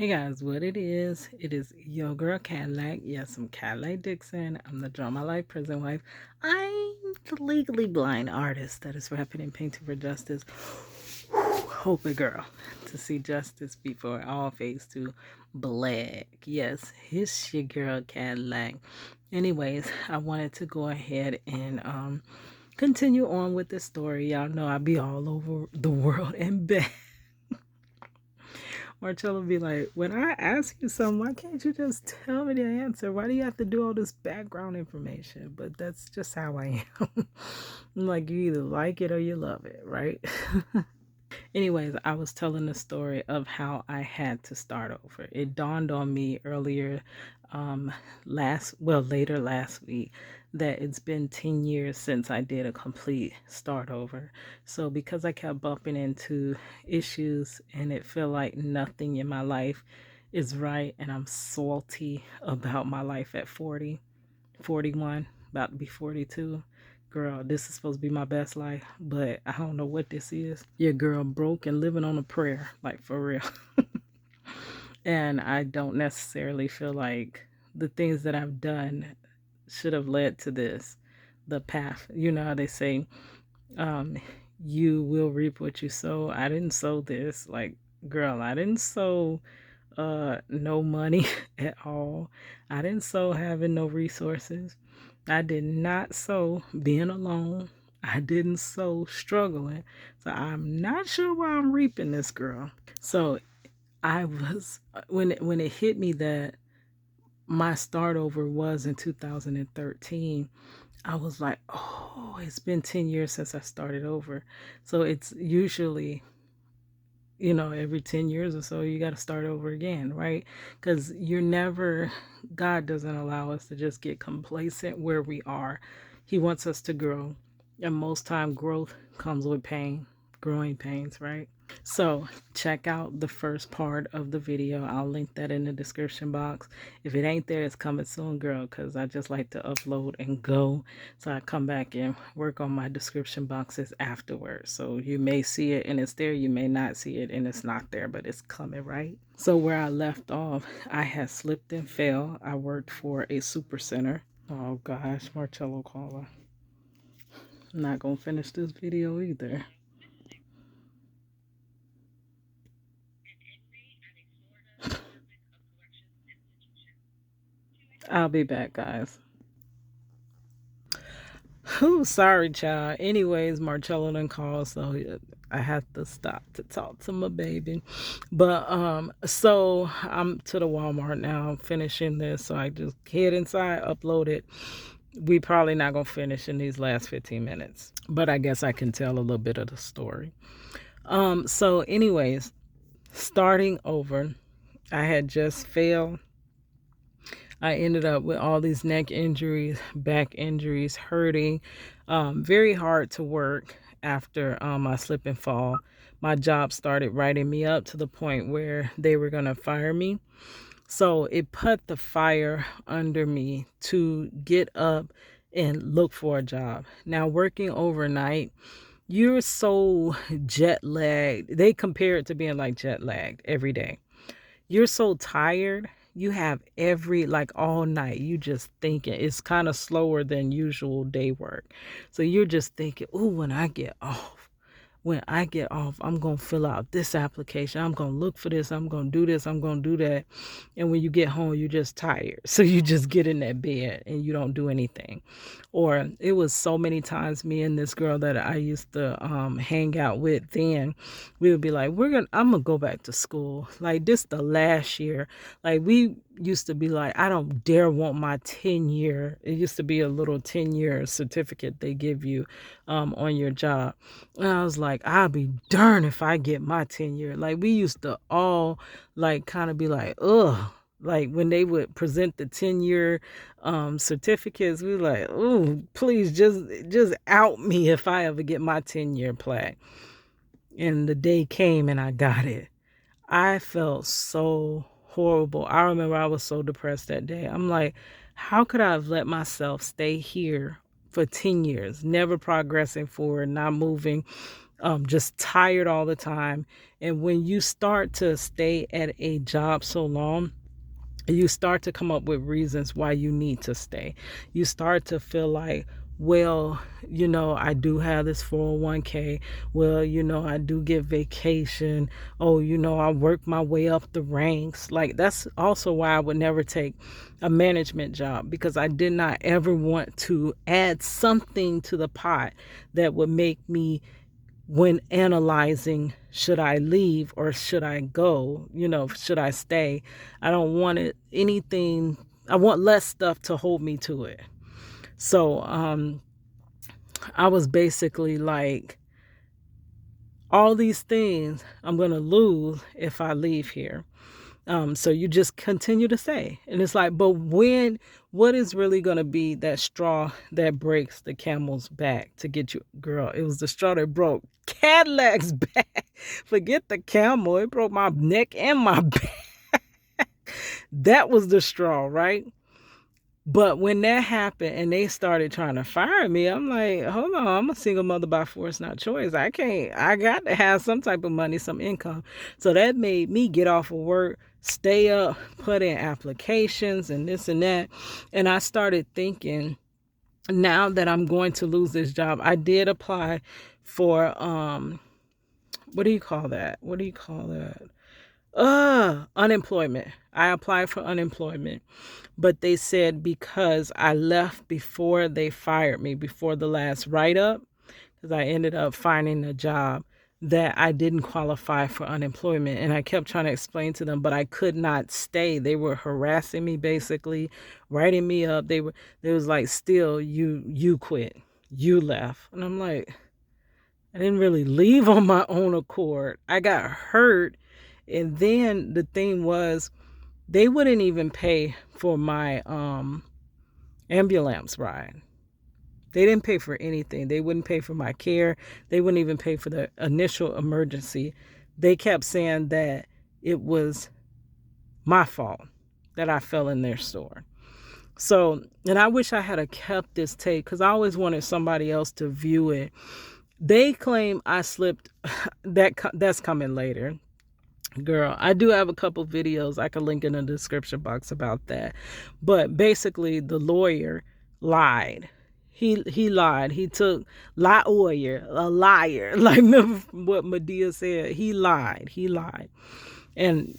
Hey guys, what it is your girl Cadillac. Yes, I'm Cadillac Dixon. I'm the Draw My Life prison wife. I'm the legally blind artist that is rapping and painting for justice. Hope a girl to see justice before all fades to black. Yes, it's your girl Cadillac. Anyways, I wanted to go ahead and continue on with the story. Y'all know I be all over the world and back. Marcella be like, when I ask you something, why can't you just tell me the answer? Why do you have to do all this background information? But that's just how I am. I'm like, you either like it or you love it, right? Anyways, I was telling the story of how I had to start over. It dawned on me earlier, later last week, that it's been 10 years since I did a complete start over. So because I kept bumping into issues and it felt like nothing in my life is right, and I'm salty about my life at 40, 41, about to be 42. Girl, this is supposed to be my best life, but I don't know what this is. Your girl broke and living on a prayer, like for real. And I don't necessarily feel like the things that I've done should have led to this. The path, you know how they say, um, you will reap what you sow. I didn't sow this. Like, girl, I didn't sow no money at all. I didn't sow having no resources. I did not sow being alone. I didn't sow struggling. So I'm not sure why I'm reaping this, girl. So I was when it hit me that my start over was in 2013. I was like, oh, it's been 10 years since I started over. So it's usually, every 10 years or so, you got to start over again, right? Because God doesn't allow us to just get complacent where we are. He wants us to grow. And most time, growth comes with pain, growing pains, right? So check out the first part of the video. I'll link that in the description box. If it ain't there, it's coming soon, girl, because I just like to upload and go. So I come back and work on my description boxes afterwards. So you may see it and it's there. You may not see it and it's not there, but it's coming, right? So where I left off, I had slipped and fell. I worked for a super center. Oh gosh, Marcello caller. I'm not going to finish this video either. I'll be back, guys. Who? Sorry, child. Anyways, Marcello done called, so I had to stop to talk to my baby. But so I'm to the Walmart now. I'm finishing this, so I just head inside, upload it. We probably not gonna finish in these last 15 minutes, but I guess I can tell a little bit of the story. So anyways, starting over, I had just failed. I ended up with all these neck injuries, back injuries, hurting. Very hard to work after I slip and fall. My job started writing me up to the point where they were going to fire me. So it put the fire under me to get up and look for a job. Now, working overnight, you're so jet lagged. They compare it to being like jet lagged every day. You're so tired. You have like all night, you just thinking. It's kind of slower than usual day work. So you're just thinking, oh, when I get off, I'm going to fill out this application. I'm going to look for this. I'm going to do this. I'm going to do that. And when you get home, you're just tired. So you just get in that bed and you don't do anything. Or it was so many times me and this girl that I used to hang out with then, we would be like, I'm going to go back to school. Like this the last year. Like we used to be like, I don't dare want my 10-year. It used to be a little 10-year certificate they give you on your job. And I was like, I'll be darned if I get my 10-year. Like we used to all like kind of be like, ugh. Like when they would present the 10-year certificates, we were like, oh, please just out me if I ever get my 10-year plaque. And the day came and I got it. I felt so horrible. I remember I was so depressed that day. I'm like, how could I have let myself stay here for 10 years, never progressing forward, not moving? just tired all the time. And when you start to stay at a job so long, you start to come up with reasons why you need to stay. You start to feel like, well, I do have this 401k. Well, I do get vacation. Oh, I work my way up the ranks. Like, that's also why I would never take a management job, because I did not ever want to add something to the pot that would make me, when analyzing, should I leave or should I go, should I stay, I don't want anything. I want less stuff to hold me to it. So I was basically like, all these things I'm going to lose if I leave here. So you just continue to say, and it's like, but what is really going to be that straw that breaks the camel's back to get you, girl? It was the straw that broke Cadillac's back. Forget the camel. It broke my neck and my back. That was the straw, right? But when that happened and they started trying to fire me, I'm like, hold on, I'm a single mother by force, not choice. I got to have some type of money, some income. So that made me get off of work, stay up, put in applications and this and that. And I started thinking, now that I'm going to lose this job, I did apply for, what do you call that? Unemployment. I applied for unemployment, but they said because I left before they fired me, before the last write-up, because I ended up finding a job, that I didn't qualify for unemployment. And I kept trying to explain to them, but I could not stay. They were harassing me, basically, writing me up. They was like, still, you quit. You left. And I'm like, I didn't really leave on my own accord. I got hurt. And then the thing was, they wouldn't even pay for my ambulance ride. They didn't pay for anything. They wouldn't pay for my care. They wouldn't even pay for the initial emergency. They kept saying that it was my fault that I fell in their store. So, and I wish I had kept this tape, because I always wanted somebody else to view it. They claim I slipped. That's coming later. Girl, I do have a couple videos I can link in the description box about that. But basically, the lawyer lied. He lied. He took lawyer, a liar. Like what Medea said. He lied. And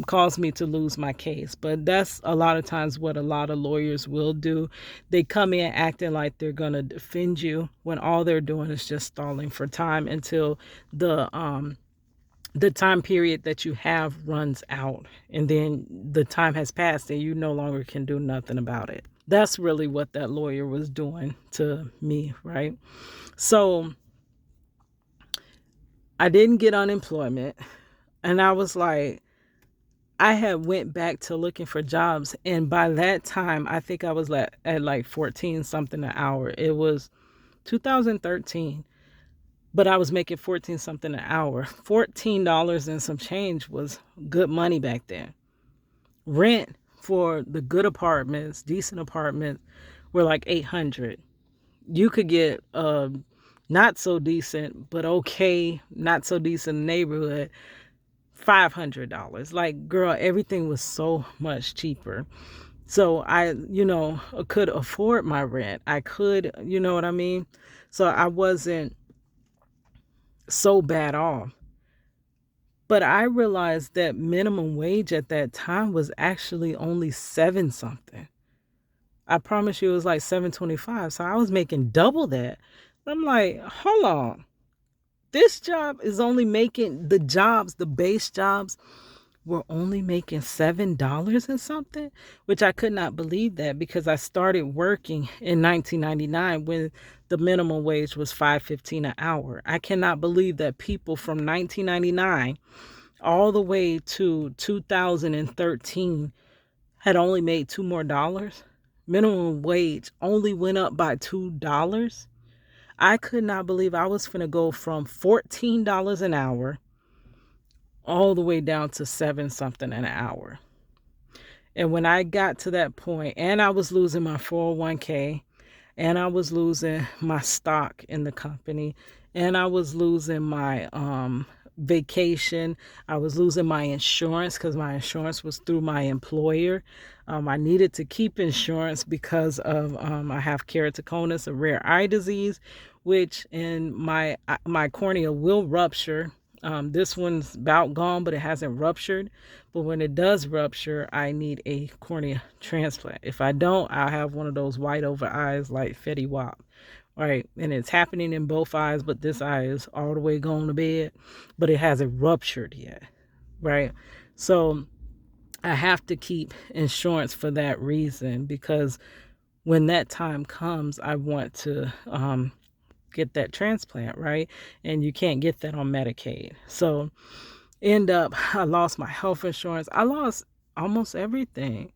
caused me to lose my case. But that's a lot of times what a lot of lawyers will do. They come in acting like they're going to defend you, when all they're doing is just stalling for time until the time period that you have runs out, and then the time has passed and you no longer can do nothing about it. That's really what that lawyer was doing to me, right? So I didn't get unemployment, and I was like, I had went back to looking for jobs, and by that time I think I was at like 14 something an hour. It was 2013. But I was making 14 something an hour. $14 and some change was good money back then. Rent for the good apartments, decent apartments, were like $800. You could get not so decent, but okay, not so decent neighborhood, $500. Like, girl, everything was so much cheaper. So I, could afford my rent. I could, you know what I mean? So I wasn't so bad off. But I realized that minimum wage at that time was actually only 7 something. I promise you it was like 7.25. So I was making double that. I'm like, hold on. This job is only making the base jobs were only making $7 and something, which I could not believe that, because I started working in 1999 when the minimum wage was $5.15 an hour. I cannot believe that people from 1999 all the way to 2013 had only made $2 more. Minimum wage only went up by $2. I could not believe I was finna go from $14 an hour all the way down to 7 something an hour. And when I got to that point, and I was losing my 401k, and I was losing my stock in the company, and I was losing my vacation. I was losing my insurance because my insurance was through my employer. I needed to keep insurance because of I have keratoconus, a rare eye disease, which in my cornea will rupture. This one's about gone, but it hasn't ruptured. But when it does rupture, I need a cornea transplant. If I don't, I'll have one of those white over eyes like Fetty Wap. Right, and it's happening in both eyes, but this eye is all the way gone to bed, but it hasn't ruptured yet. Right, so I have to keep insurance for that reason, because when that time comes, I want to get that transplant, right? And you can't get that on Medicaid. So I lost my health insurance. I lost almost everything.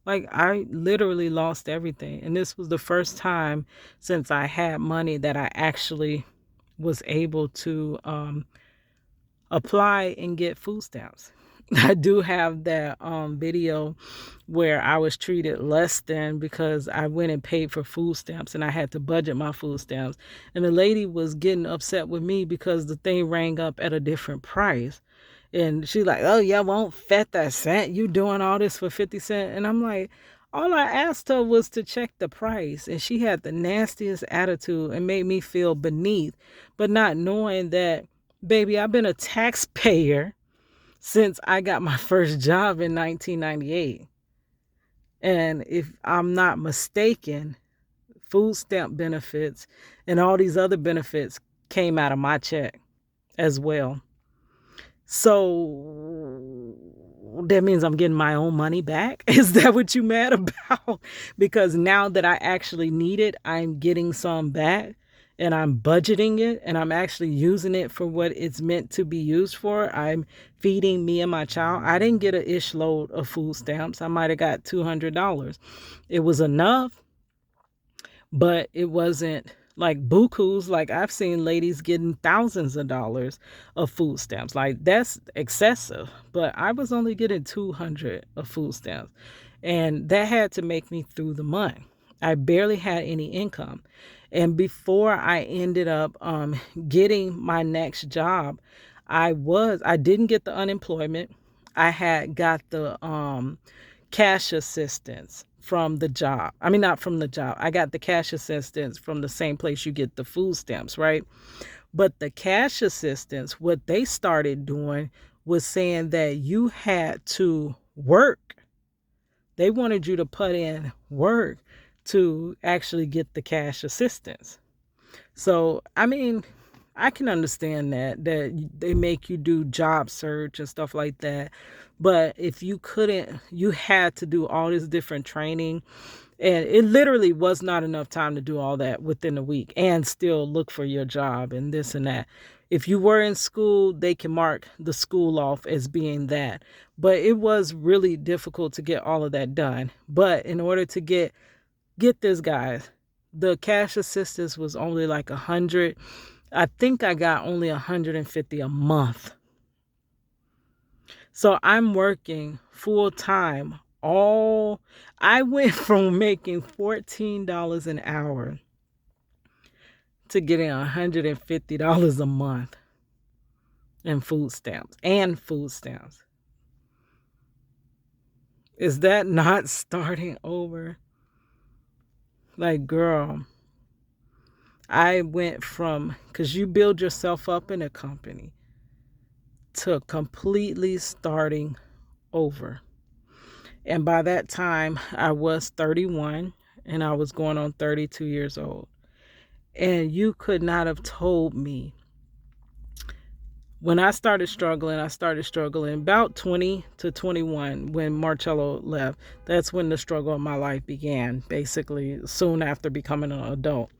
Like, I literally lost everything. And this was the first time since I had money that I actually was able to apply and get food stamps. I do have that video where I was treated less than because I went and paid for food stamps and I had to budget my food stamps. And the lady was getting upset with me because the thing rang up at a different price. And she's like, oh, yeah, won't 50 cent. You doing all this for 50 cent? And I'm like, all I asked her was to check the price. And she had the nastiest attitude and made me feel beneath, but not knowing that, baby, I've been a taxpayer since I got my first job in 1998. And if I'm not mistaken, food stamp benefits and all these other benefits came out of my check as well. So that means I'm getting my own money back. Is that what you mad about? Because now that I actually need it, I'm getting some back and I'm budgeting it and I'm actually using it for what it's meant to be used for. I'm feeding me and my child. I didn't get an ish load of food stamps. I might have got $200. It was enough, but it wasn't like bukus. Like, I've seen ladies getting thousands of dollars of food stamps. Like, that's excessive, but I was only getting 200 of food stamps, and that had to make me through the month. I barely had any income. And before I ended up getting my next job, I didn't get the unemployment. I had got the cash assistance from the job. I mean, not from the job. I got the cash assistance from the same place you get the food stamps, right? But the cash assistance, what they started doing was saying that you had to work. They wanted you to put in work to actually get the cash assistance. So, I mean, I can understand that they make you do job search and stuff like that. But if you couldn't, you had to do all this different training. And it literally was not enough time to do all that within a week and still look for your job and this and that. If you were in school, they can mark the school off as being that. But it was really difficult to get all of that done. But in order to get this, guys, the cash assistance was only like 100. I think I got only 150 a month. So I'm working full time. I went from making $14 an hour to getting $150 a month in food stamps. Is that not starting over? Like, girl, I went from, because you build yourself up in a company, to completely starting over. And by that time, I was 31 and I was going on 32 years old. And you could not have told me. When I started struggling about 20 to 21 when Marcello left. That's when the struggle of my life began, basically, soon after becoming an adult.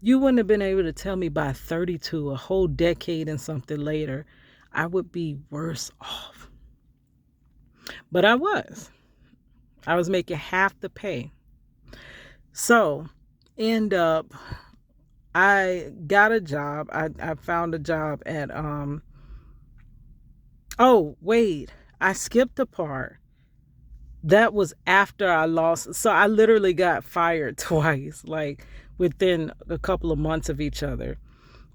You wouldn't have been able to tell me by 32, a whole decade and something later, I would be worse off. But I was making half the pay. So, I got a job. I found a job at, oh, wait, I skipped a part. That was after I lost. So I literally got fired twice, like within a couple of months of each other.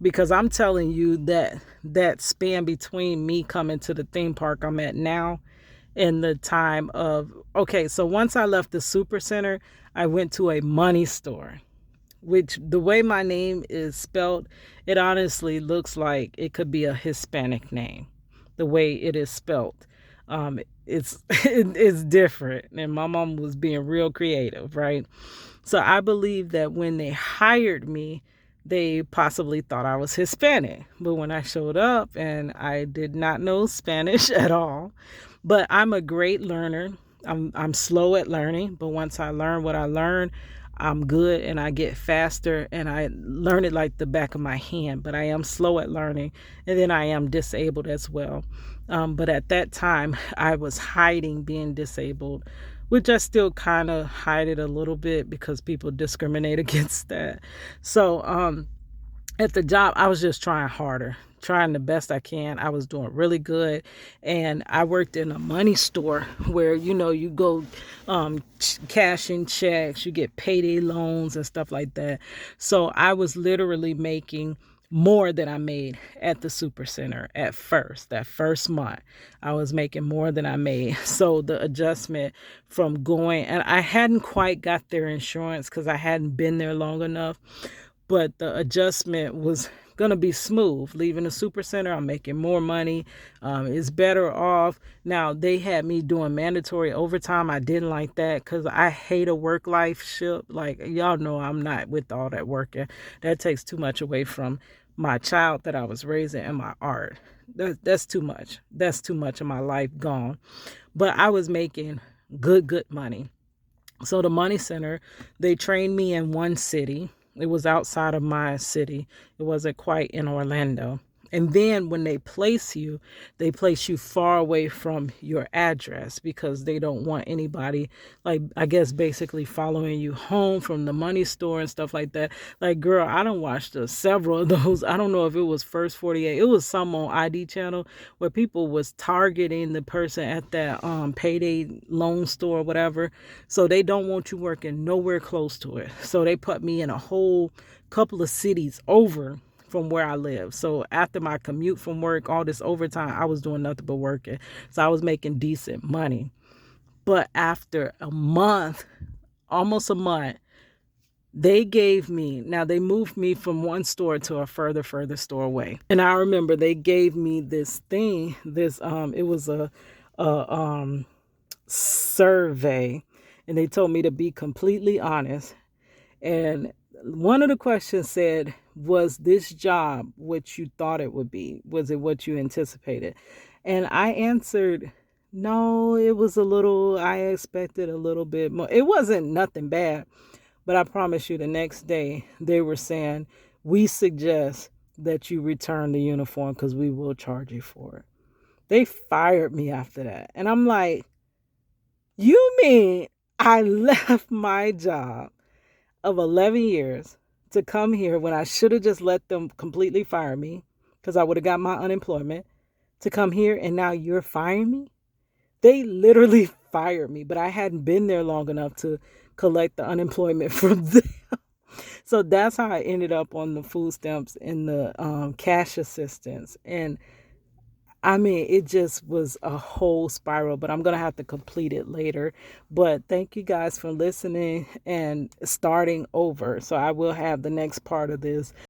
because I'm telling you that that span between me coming to the theme park I'm at now and the time of, okay, so once I left the super center, I went to a money store, which the way my name is spelled, it honestly looks like it could be a Hispanic name. The way it is spelled, it's it's different, and my mom was being real creative, right? So I believe that when they hired me, they possibly thought I was Hispanic. But when I showed up and I did not know Spanish at all, but I'm a great learner. I'm slow at learning, but once I learn what I learn, I'm good and I get faster and I learn it like the back of my hand. But I am slow at learning, and then I am disabled as well. But at that time, I was hiding being disabled, which I still kind of hide it a little bit because people discriminate against that. So at the job, I was just trying harder, trying the best I can. I was doing really good. And I worked in a money store where, you go cash in checks, you get payday loans and stuff like that. So I was literally making more than I made at the super center at first. That first month, I was making more than I made. So the adjustment from going, and I hadn't quite got their insurance because I hadn't been there long enough, but the adjustment was gonna be smooth. Leaving the super center, I'm making more money. It's better off. Now they had me doing mandatory overtime. I didn't like that because I hate a work life ship. Like y'all know, I'm not with all that working. That takes too much away from my child that I was raising and my art. That's too much. That's too much of my life gone. But I was making good money. So the money center, they trained me in one city. It was outside of my city. It wasn't quite in Orlando. And then when they place you far away from your address because they don't want anybody, like, I guess, basically following you home from the money store and stuff like that. Like, girl, I done watched several of those. I don't know if it was First 48. It was some on ID channel where people was targeting the person at that payday loan store or whatever. So they don't want you working nowhere close to it. So they put me in a whole couple of cities over from where I live. So after my commute from work, all this overtime, I was doing nothing but working. So I was making decent money. But after a month, almost a month, they moved me from one store to a further store away. And I remember they gave me this thing, it was a survey, and they told me to be completely honest. And one of the questions said, was this job what you thought it would be? Was it what you anticipated? And I answered, no, I expected a little bit more. It wasn't nothing bad, but I promise you the next day they were saying, we suggest that you return the uniform because we will charge you for it. They fired me after that. And I'm like, you mean I left my job of 11 years to come here when I should have just let them completely fire me because I would have got my unemployment, to come here and now you're firing me? They literally fired me, but I hadn't been there long enough to collect the unemployment from them. So that's how I ended up on the food stamps and the cash assistance. And I mean, it just was a whole spiral, but I'm going to have to complete it later. But thank you guys for listening and starting over. So I will have the next part of this